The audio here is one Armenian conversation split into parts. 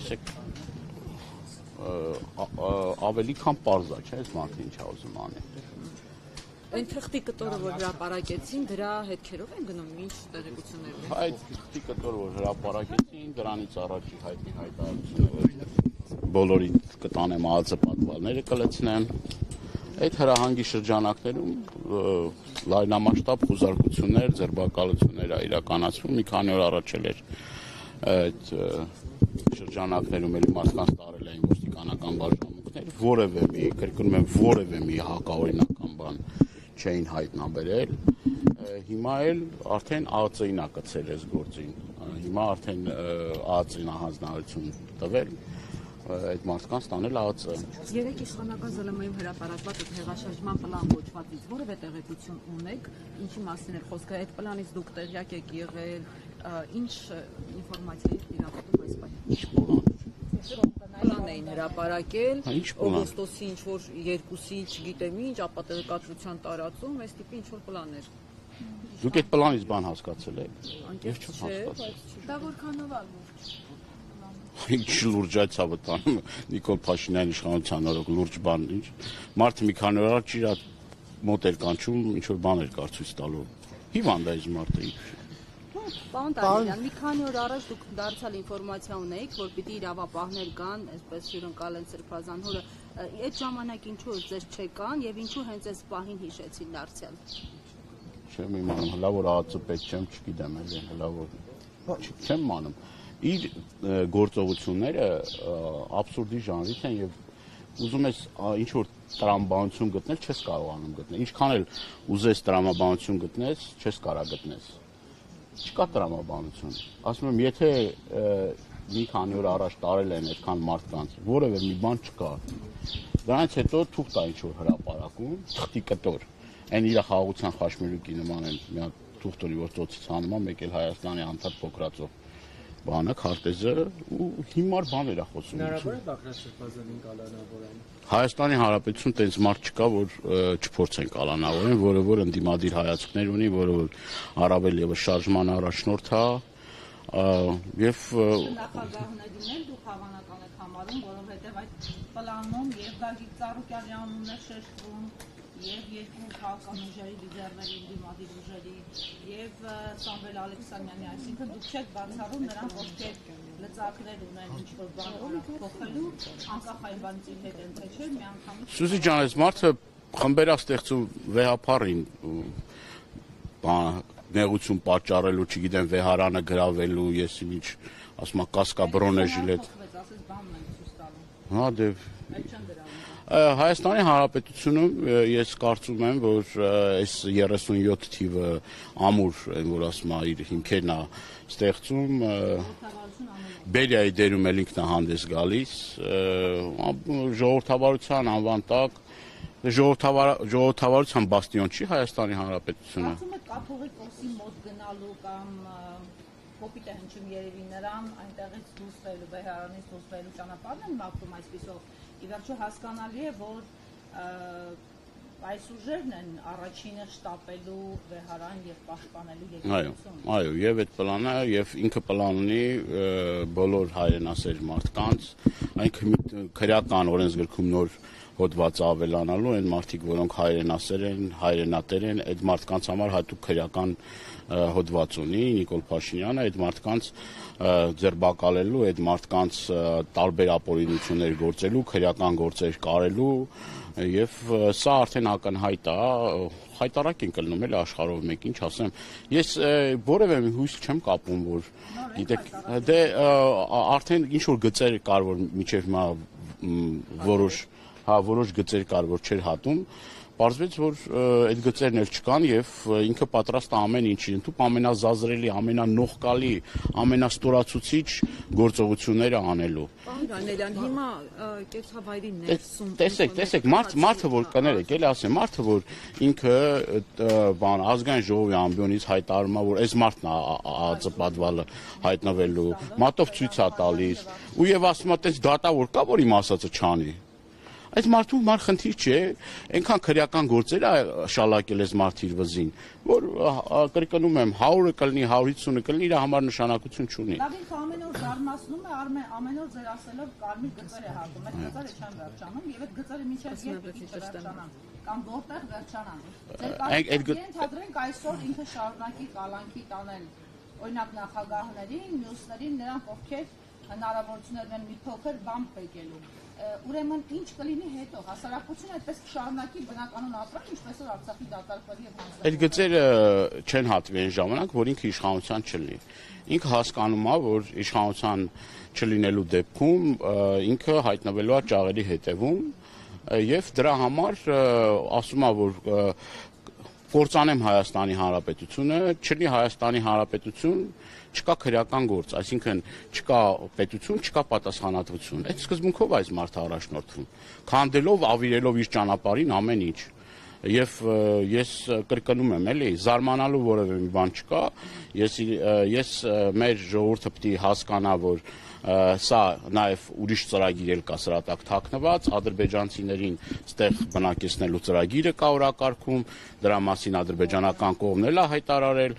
տեսեք ավելի քան պարզ է, չէ՞, այս մարդը ինչ է ուզում անել։ Այն թղթի կտորը, որ հրապարակեցին, դրա հետքերով են գնում, ինչ տեղեկություններ ունեն։ Այդ թղթի կտորը, որ հրապարակեցին, դրանից առաջի հայտնի հայտարարությունը, որ բոլորի կտանեմ ԱԱԾ պատվալները կլցնեն։ Այդ հրահանգի շրջանակներում լայնամասշտաբ խուզարկություններ, ձերբակալություններ իրականացվում, մի քանի օր առաջ էր այդ շրջանակներում էլի մարդկանց տարել էին ոստիկանական բաժանմունքներ, որևէ մի հակաօրինական բան չէին հայտնաբերել, հիմա էլ արդեն ԱԱԾ-ին է կցել այս գործին, հիմա արդեն ԱԱԾ-ին հանձնարարություն տվել, այդ մարդկանց տանել ԱԱԾ։ Երեք իշխանական ԶԼՄ-ում հրապարակված հեղաշրջման պլան կոչվածից որևէ տեղեկություն ունեք, ինչի մասին է խոսքը, այդ պլանից դուք տեղյակ եք եղել, ինչ ինֆորմացիա եք տիրապետում այս պահին։ Ինչ պլան։ Պլան էին հրապարակել, օգոստոսի ինչ-որ 2-ի, չգիտեմ ինչ, ապա տեղեկատվության տարածում, այս տիպի ինչ-որ պլաններ։ Դուք այդ պլանից բան հասկացել եք։ Ես չեմ հասկացել։ Դա որքանով է լուրջ։ Ինչ լուրջ է ցավը տանում Նիկոլ Փաշինյանի իշխանության օրոք լուրջ բան ինչ մարդը մի քանի օր առաջ իր մոտ էր կանչում ինչ որ բաներ կարծույց տալու հիվանդ է այս մարդը Պարոն Տանելյան, մի քանի օր առաջ դուք դարձյալ ինֆորմացիա ունեիք, որ պիտի իրավապահներ կան, այսպես հյուրընկալ են Սրբազան հորը, այդ ժամանակ ինչու ձեր չեկան եւ ինչու հենց այս պահին հիշեցին դարձյալ։ Չեմ իմանում, հլա որ ԱԱԾ պետք չեմ, չգիտեմ էլի, հլա որ չեմ իմանում։ Իր գործողությունները աբսուրդի ժանրից են եւ ուզում ես ինչ որ տրամաբանություն գտնել, չես կարողանում գտնել։ Ինչքան էլ ուզես տրամաբանություն գտնես, չես կարող գտնես։ Չկա տրամաբանություն։ Ասում եմ, եթե մի քանի օր առաջ տարել են այդքան մարդկանց, որևէ մի բան չկա։ Դրանից հետո թուղթ է ինչ որ հրապարակում, թղթի կտոր։ Այն իր խաղաղության խաչմերուկի նման են, մի հատ թուղթորի որ ծոցից հանում է, մեկ էլ Հայաստանի անդադ փոքրացող բանը, քարտեզը ու հիմար բաներ է խոսում։ Հնարավոր է Բաղդադ Սրբազանին կալանավորել։ Հայաստանի Հանրապետություն տենց մարդ չկա, որ չփորձեն կալանավորեն, որը որ ընդդիմադիր հայացքներ ունի, որը որ առավել եւս շարժման առաջնորդ է, եւ նախագահն է դիմել, դուք հավանական եք համարում, որովհետեւ այդ պլանում եւ Գագիկ Ծառուկյանի անունն է շեշտվում, եւ երկու քաղաքական ուժերի լիդերների ընդդիմադիր ուժերի եւ Սամվել Ալեքսանյանի, այսինքն դուք չեք բացառում նրանք ովքեր լծակներ ունեն ինչ-որ բան փոխելու, անկախ այն բանից իր հետ են թե չէ, միանգամից Սուզի ջան, այս մարդը խմբերա ստեղծում վեհապարին նեղություն պատճառելու, չգիտեմ, վեհարանը գրավելու, ես ինչ ասում եմ կասկաբրոն է ժիլետ։ Հա դե Հայաստանի Հանրապետությունում ես կարծում եմ, որ այս 37 թիվը ամուր, որ ասում է իր հիմքերն է ստեղծում, Բերիայի դերում էլ ինքն է հանդես գալիս, ժողովրդավարության անվան տակ, ժողովրդավարության բաստիոն չի Հայաստանի Հանրապետությունը։ Կարծում եք կաթողիկոսի մոտ գնալու կամ կոպիտ է հնչում երևի նրան այնտեղից դուրս գալու, Բեհարանից դուրս գալու ճանապարհն են մաքրում այսպիսով։ Ի վերջո հասկանալի է, որ այս ուժերն են առաջինը շտապելու Բեհարան եւ պաշտպանելու եկեղեցուն։ Այո, եւ այդ պլանը եւ ինքը պլան ունի բոլոր հայրենասեր մարդկանց, այն քրեական օրենսգրքում նոր հոդված ավելանալու են մարդիկ, որոնք հայրենասեր են, հայրենատեր են, այդ մարդկանց համար հատուկ քրեական հոդված ունի Նիկոլ Փաշինյանը, այդ մարդկանց ձերբակալելու, այդ մարդկանց տարբեր ապօրինություններ գործելու, քրեական գործեր կարելու եւ սա արդեն ակնհայտ է, հայտարարք են կլնում էլ աշխարհով մեկ, ինչ ասեմ, ես որևէ մի հույս չեմ կապում, որ գիտեք, դե արդեն ինչ որ գծեր կար, որ միջև հիմա որոշ գծեր կար, որ չէր հատում, պարզվեց, որ այդ գծերն էլ չկան եւ ինքը պատրաստ է ամեն ինչի, ընդհանուր ամենազազրելի, ամենանողկալի, ամենաստորացուցիչ գործողությունները անելու։ Պարոն Դանելյան, հիմա կեցավայրի ներսում Տեսեք, մարդը որ կներեք, էլի ասեմ, մարդը որ ինքը բան ազգային ժողովի ամբիոնից հայտարարում է, որ այս մարդն է ԱԱԾ պատվալը հայտնվելու, մատով ցույց է տալիս, ու եւ ասում է, տես դատա որ կա, որ իմ ասածը չանի։ Այս մարդու մար խնդիր չէ, այնքան քրեական գործեր է շալակել այս մարդի իր վզին, որ կրկնում եմ 100-ը կլինի, 150-ը կլինի, իր համար նշանակություն չունի։ Լավ, ինքը ամեն օր զարմացնում է, ամեն օր ձեր ասելով կարմիր գծեր է հատում, այդ գծերը չեն վերջանում եւ այդ գծերը մինչեւ երբ վերջանան կամ որտեղ վերջանան։ Ձեր ենթադրենք այսօր ինքը շարունակի կալանքի տանել օրինակ նախագահներին, մյուսներին, նրանք ովքեր հնարավորություն ունեն մի փոքր բան փակելու։ Ուրեմն ինչ կլինի հետո, հասարակությունը այդպես կշարունակի բնականon ապրել, ինչպես որ Արցախի դատարկվի եւ հանձնվի։ Այդ գծերը չեն հատվի այն ժամանակ, որ ինքը իշխանության չլինի։ Ինքը հասկանում է, որ իշխանության չլինելու դեպքում ինքը հայտնվելու է ճաղերի հետևում եւ դրա համար ասում է, որ կործանեմ Հայաստանի Հանրապետությունը, չլինի Հայաստանի Հանրապետություն, չկա քրեական գործ, այսինքն չկա պետություն, չկա պատասխանատվություն։ Այդ սկզբունքով այս մարդը առաջնորդվում, քանդելով, ավիրելով իր ճանապարհին ամեն ինչ։ Եվ ես կրկնում եմ, էլի, զարմանալու որևէ մի բան չկա, ես մեր ժողովուրդը պետք է հասկանա, որ սա նաև ուրիշ ծրագիր էլ կա սրա տակ թաքնված, ադրբեջանցիներին ստեղ բնակեցնելու ծրագիրը կա օրակարգում, դրա մասին ադրբեջանական կողմն էլ է հայտարարել,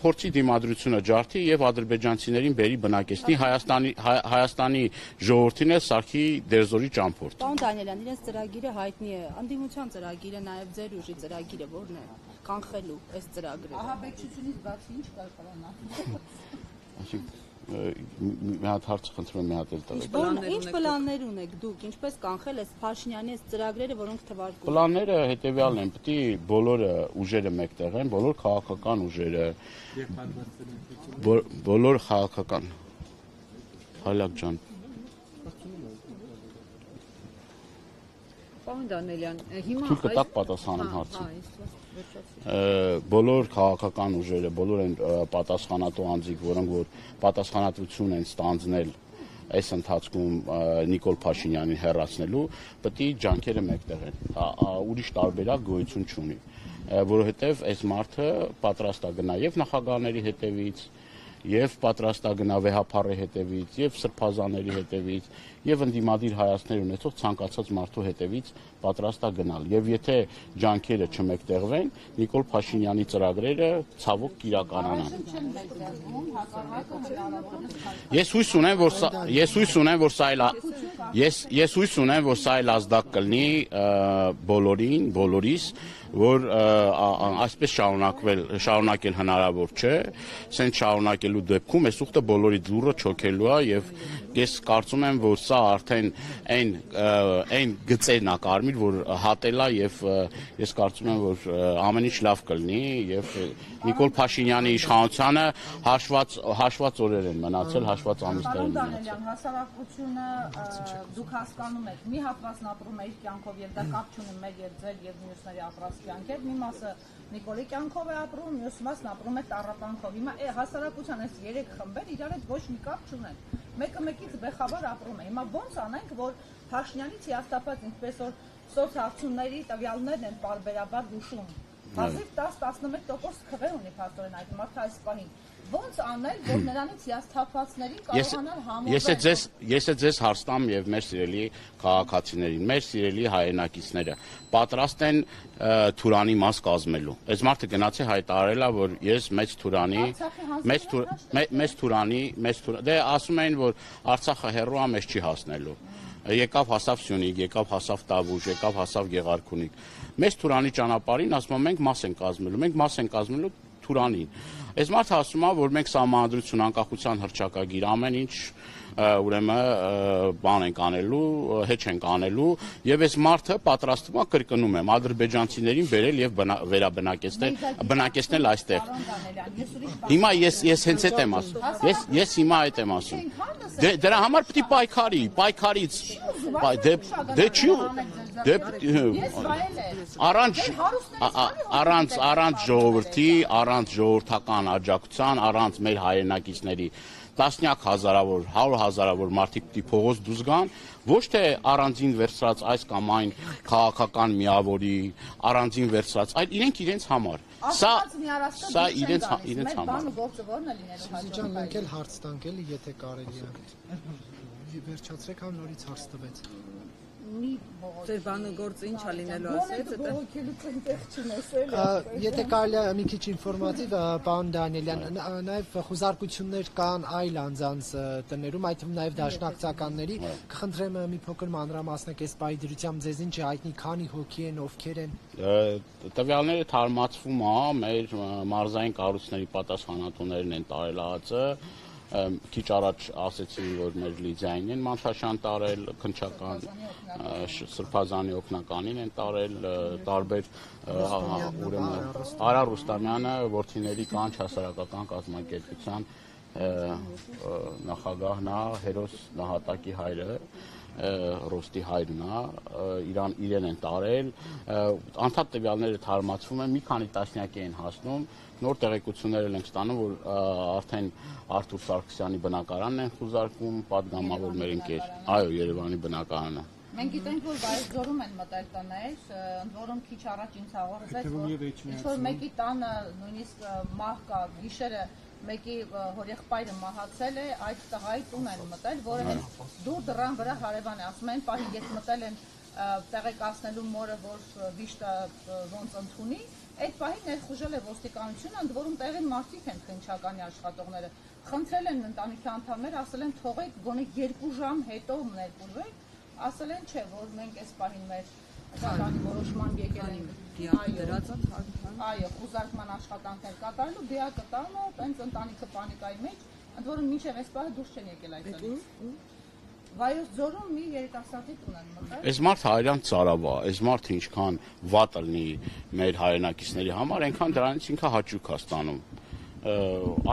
փորձի դիմադրությունը ջարդի եւ ադրբեջանցիներին բերի բնակեցնի Հայաստանի ժողովրդին էլ սարքի դերձորի ճամփորդ։ Պարոն Դանիելյան, իրենց ծրագիրը հայտնի է, անդիմության ծրագիրը, նաև ձեր ուժի ծրագիրը ո՞րն է կանխելու այս ծրագրերը։ Ահա բեկչությունից բացի ինչ կա պլանա։ Այսինքն մի հատ հարց խնդրում եմ մի հատ էլ տվեք։ Ինչ պլաններ ունեք դուք, ինչպես կանխել այս Փաշինյանի այս ծրագրերը, որոնք թվարկում։ Պլանները հետեւյալն են, պետք է բոլոր ուժերը մեկտեղ են, բոլոր քաղաքական ուժերը, բոլոր քաղաքական Հալակ ջան։ Պարոն Դանիելյան, հիմա Թույլ կտակ պատասխանեմ հարցին։ Բոլոր քաղաքական ուժերը, բոլոր այն պատասխանատու անձիկ, որոնք որ պատասխանատվություն են ստանձնել այս ընթացքում Նիկոլ Փաշինյանին հեռացնելու, պետք է ջանքերը մեկտեղ են։ Ուրիշ տարբերակ գոյություն չունի, որովհետև այս մարդը պատրաստ է գնա եւ նախագահների հետևից, եւ պատրաստ է գնա վեհապարի հետևից, եւ սրբազանների հետևից, եւ ընդդիմադիր հայացքներ ունեցող ցանկացած մարդու հետևից պատրաստ է գնալ։ Եվ եթե ջանքերը չմեկտեղվեն, Նիկոլ Փաշինյանի ծրագրերը ցավոք կիրականանան։ Ես հույս ունեմ, որ սա այլ ազդակ կլինի բոլորիս, որ այսպես շարունակել հնարավոր չէ, սենց շարունակելու դեպքում այս ուխտը բոլորի դուռը չոքելու է եւ ես կարծում եմ, որ սա արդեն այն գծերն է կարմիր, որ հատելա եւ ես կարծում եմ, որ ամեն ինչ լավ կլինի եւ Նիկոլ Փաշինյանի իշխանությանը հաշված օրեր են մնացել, հաշված ամիսներ են մնացել։ Հասարակությունը դուք հասկանում եք, մի հատվածն ապրում է իր կյանքով եւ դա կապ չունի մեր եւ ձեր եւ մյուսների ապրած կյանքեր, մի մասը Նիկոլի կյանքով է ապրում, մյուս մասն ապրում է տառապանքով։ Հիմա հասարակության այս 3 խմբեր իրար հետ ոչ մի կապ չունեն։ Մեկը մեկից բեխաբար ապրում է։ Հիմա ո՞նց անենք, որ Փաշինյանից հիասթափած ինչպես որ սոցհաղթությունների տվյալներն են պարբերաբար հուշում։ Հազիվ 10-11% քվե ունի փաստորեն այդ մարդը այս պահին։ Ոնց անել, որ նրանից հիասթափվածներին կարողանան համոզել։ Ես ձեզ հարց տամ եւ մեր սիրելի քաղաքացիներին, մեր սիրելի հայրենակիցները պատրաստ են Թուրանի մաս կազմելու։ Այս մարդը գնացի հայտարարել է, որ ես դե ասում էին, որ Արցախը հեռու է, մեզ չի հասնելու։ Եկավ հասավ Սյունիք, եկավ հասավ Տավուշ, եկավ հասավ Գեղարքունիք։ Մեծ Թուրանի ճանապարհին ասում են մենք մաս ենք կազմելու Թուրանին։ Այս մարդը ասում է, որ մենք սահմանադրություն, անկախության հռչակագիր, ամեն ինչ ուրեմն բան ենք անելու, հեչ ենք անելու եւ այս մարդը պատրաստվում է կրկնում եմ ադրբեջանցիներին բերել եւ բնակեցնել այստեղ։ Հիմա ես հենց այդ եմ ասում։ Ես հիմա այդ եմ ասում։ Դրա համար պետք է պայքարից դե չի առանց ժողովրդի, առանց ժողովրդական աջակցության, առանց մեր հայրենակիցների տասնյակ հազարավոր, 100 հազարավոր մարդիկ պիտի փողոց դուրս գան, ոչ թե առանձին վերցրած այս կամ այն քաղաքական միավորի, առանձին վերցրած, այլ իրենց համար։ Սա իրենց համար։ Սիջան մենք էլ հարց տանք էլի, եթե կարելի է։ Վերջացրեք, համ նորից հարց տվեց։ ունի բողոքի։ Ձեր բանը գործը ի՞նչ է լինելու ասեց, դա բողոքելուց այնտեղ չնեսել։ Եթե կարելի է մի քիչ ինֆորմատիվ, պարոն Դանիելյան, նաև խոզարկություններ կան այլ անձանց տներում, այդ թվում նաև դաշնակցականների, կխնդրեմ մի փոքր մանրամասնեք այս պահի դրությամբ ձեզ ինչ է հայտնի, քանի հոգի են, ովքեր են։ Տվյալները թարմացվում է, մեր մարզային կառույցների պատասխանատուներն են տարել ԱԱԾ, քիչ առաջ ասեցին, որ մեր Լիդիային են մանթաշան տարել, քնչական Սրբազանի օգնականին են տարել, տարբեր ուրեմն Արա Ռուստամյանը որդիների կանչ հասարակական կազմակերպության նախագահն է, հերոս նահատակի հայրը, Ռոստի հայրն է, իրեն են տարել, անդադ տվյալները թարմացվում են, մի քանի տասնյակի են հասնում, նոր տեղեկություններ ենք ստանում, որ արդեն Արթուր Սարգսյանի բնակարանն են խուզարկում, պատգամավոր մեր ընկեր, այո, Երևանի բնակարանը։ Մենք գիտենք, որ Վայոց-Ձորում են մտել տներ, ընդ որում քիչ առաջ ինձ հաղորդվեց, որ մեկի տանը նույնիսկ մահ կա, գիշերը մեկի հորեղբայրը մահացել է, այդ տղայի տուն են մտել, որը հենց դուր դռան վրա հարևան է, ասում են, պահի երբ մտել են տեղեկացնելու մորը, որ վիշտը ոնց ընդունի, այդ պահին ներխուժել է ոստիկանությունը, ընդ որում տեղին մարդիկ են քննչականի աշխատողները, խնդրել են ընտանիքի անդամները, ասել են թողեք գոնե 2 ժամ հետո ներկուրվեք, ասել են չէ, որ մենք այս պահին մեր Սականի որոշման եկել ենք, այո, խուզարկման աշխատանքներ կատարելու, դիակը տալու, տենց ընտանիքը պանիկայի մեջ, ընդ որում մինչև այս պահը դուրս չեն եկել այդտեղից։ Վայոց-Ձորում մի երիտասարդի տուն են մտել։ Այս մարդը հայրան ծարավ է, այս մարդը ինչքան վատ լինի մեր հայրենակիցների համար, այնքան դրանից ինքը հաճույք է ստանում։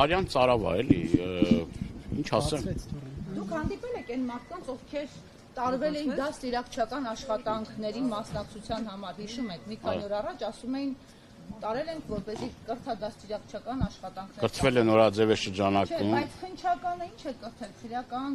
Արյան ծարավ է, էլի, ինչ ասեմ։ Դուք հանդիպել եք այն մարդկանց, ովքեր տարվել էին դաստիարակչական աշխատանքների մասնակցության համար, հիշում եք, մի քանի օր առաջ ասում էին տարել ենք, որպեսզի կրթադաստիարակչական աշխատանքներ։ Կրթվել է Նորաձևի շրջանակում։ Բայց քննչականը ինչ է կրթել, քրեական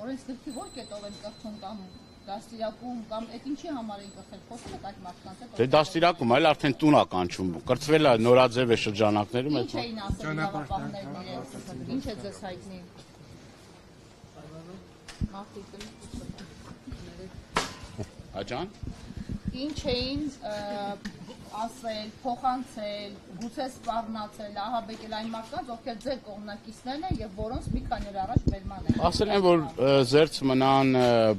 օրենսգրքի որ կետով են կրթում կամ դաստիարակում կամ այդ ինչի համար են կրթել, խոսում եք այդ մարդկանց հետ։ Դե դաստիարակում, այլ արդեն տուն է կանչում։ Կրթվել է Նորաձևի շրջանակներում։ Ինչ էին ասել իրավապահներն իրենց։ Ինչ է ձեզ հայտնի։ Աջան։ Ինչ էին ասել, փոխանցել, գուցե սպառնացել, ահաբեկել այն մարդկանց, ովքեր ձեր կողմնակիցներն են եւ որոնց մի քանի օր առաջ բերման են։ Ասել են, որ զերծ մնան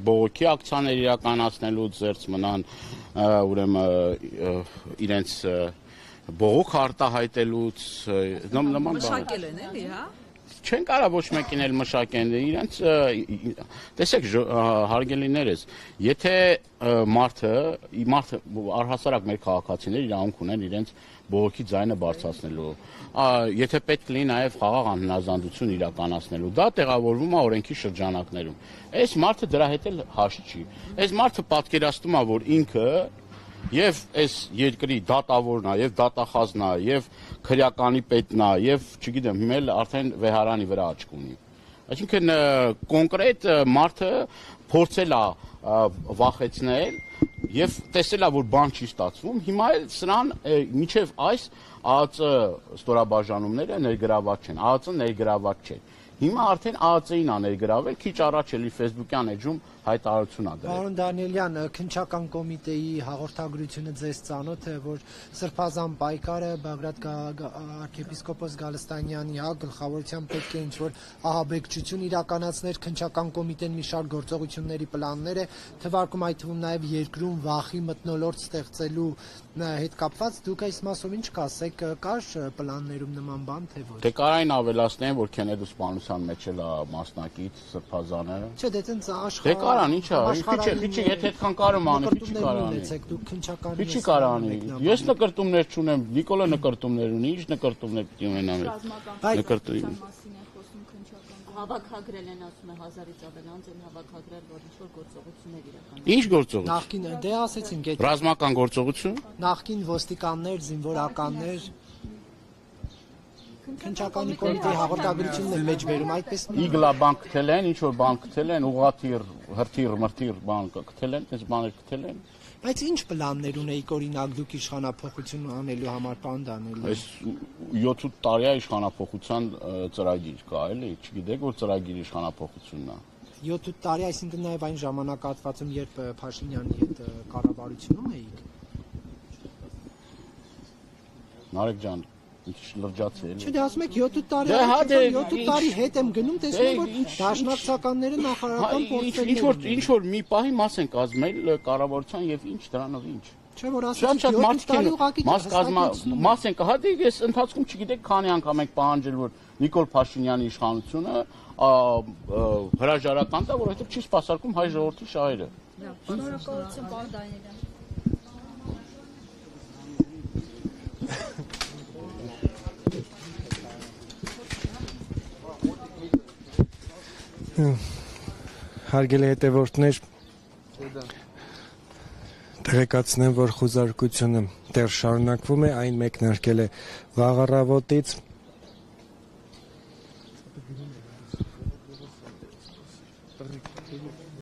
բողոքի ակցիաներ իրականացնելուց, զերծ մնան ուրեմն իրենց բողոք արտահայտելուց, նման բան։ մշակել են, էլի, հա։ Չեն կարող ոչ մեկին էլ մշակեն, իրենց տեսեք հարգելիներս, եթե մարդը առհասարակ մեր քաղաքացիները իրավունք ունեն իրենց բողոքի ձայնը բարձրացնելու, եթե պետք լինի նաև խաղաղ անհնազանդություն իրականացնելու, դա տեղավորվում է օրենքի շրջանակներում։ Այս մարդը դրա հետ էլ հաշտ չի։ Այս մարդը պատկերացնում է, որ ինքը եւ այս երկրի դատավորն է, եւ դատախազն է, եւ քրեականի պետն է, եւ չգիտեմ, հիմա էլ արդեն վեհարանի վրա աչք ունի։ Այսինքն կոնկրետ մարդը փորձել է վախեցնել եւ տեսել է, որ բան չի ստացվում, հիմա էլ սրան միջև այս ԱԱԾ ստորաբաժանումները ներգրաված չեն, ԱԱԾ ներգրաված չէ։ Հիմա արդեն ԱԱԾ-ին է ներգրավել, քիչ առաջ էլի Facebook-յան էջում հայտարարություն ա դրել։ Պարոն Դանիելյան, քննչական կոմիտեի հաղորդագրությունը ձեզ ծանոթ է, որ Սրբազան պայքարը Բագրատ arczepiskopos Գալստանյանի գլխավորությամբ պետք է ինչ-որ ահաբեկչություն իրականացներ, քննչական կոմիտեն մի շարք գործողությունների պլաններ է, թվարկում այդ թվում նաև երկրում վախի մթնոլորտ ստեղծելու հետ կապված, դուք այս մասով ինչ կասեք, կար պլաններում նման բան, թե ոչ։ Դե կարային ավելացնեն, որ Քենեդու սպանության մեջ էլ է մասնակից Սրբազանը։ Չէ, դե տենց Դե կարան, ինչ է, քիչ եթե այդքան կարում անի, քիչ կարանի։ Դուք քննչական Քիչ կարանի։ Ես նկրտումներ չունեմ, Նիկոլը նկրտումներ ունի, ինչ նկրտումներ պիտի ունենամ։ Նկրտում։ Հավաքագրել են, ասում է 1000-ից ավել անձ են հավաքագրել, որ ինչ-որ գործողություններ իրականացնել։ Ինչ գործողություն։ Նախկին դե ասեցինք, այդ Ռազմական գործողություն։ նախկին ոստիկաններ, զինվորականներ քննչականի կոմիտեի հաղորդագրությունն է մեջ բերում, այդպես Իգլա բան գտել են, ինչ որ բան գտել են, ուղղաթիռ, հրթիռ, մրթիռ բան գտել են, այս բաներ գտել են։ Բայց ինչ պլաններ ունեիք օրինակ դուք իշխանափոխություն անելու համար, պարոն Դանիելյան։ Այս 7-8 տարի է իշխանափոխության ծրագիր կա, էլի, չգիտեք որ ծրագիր իշխանափոխությունն է։ 7 տարի, այսինքն նաև այն ժամանակահատվածում, երբ Փաշինյանի հետ կառավարությունում էիք։ Նարեկ ջան, ինչ լրջացել։ Չէ, դե ասում եք 7 տարի, Դե հա, դե 7 տարի հետ եմ գնում, տեսնում եմ, որ դաշնակցականները նախարարական պորտֆելներ ինչ որ մի պահի մաս են կազմել կառավարության եւ ինչ դրանով ինչ։ Չէ, որ Շատ ասում մարդ կան, մաս են կա, դե ես ընթացքում չգիտեք քանի անգամ ենք պահանջել, որ Նիկոլ Փաշինյանի իշխանությունը հրաժարական տա, որովհետեւ չի սպասարկում հայ ժողովրդի շահերը։ Շնորհակալություն, պարոն Դանիելյան։ Հարգելի հետևորդներ, տեղեկացնեմ, որ խոզարկությունը դեռ շարունակվում է, այն մեկնարկել է վաղ առավոտից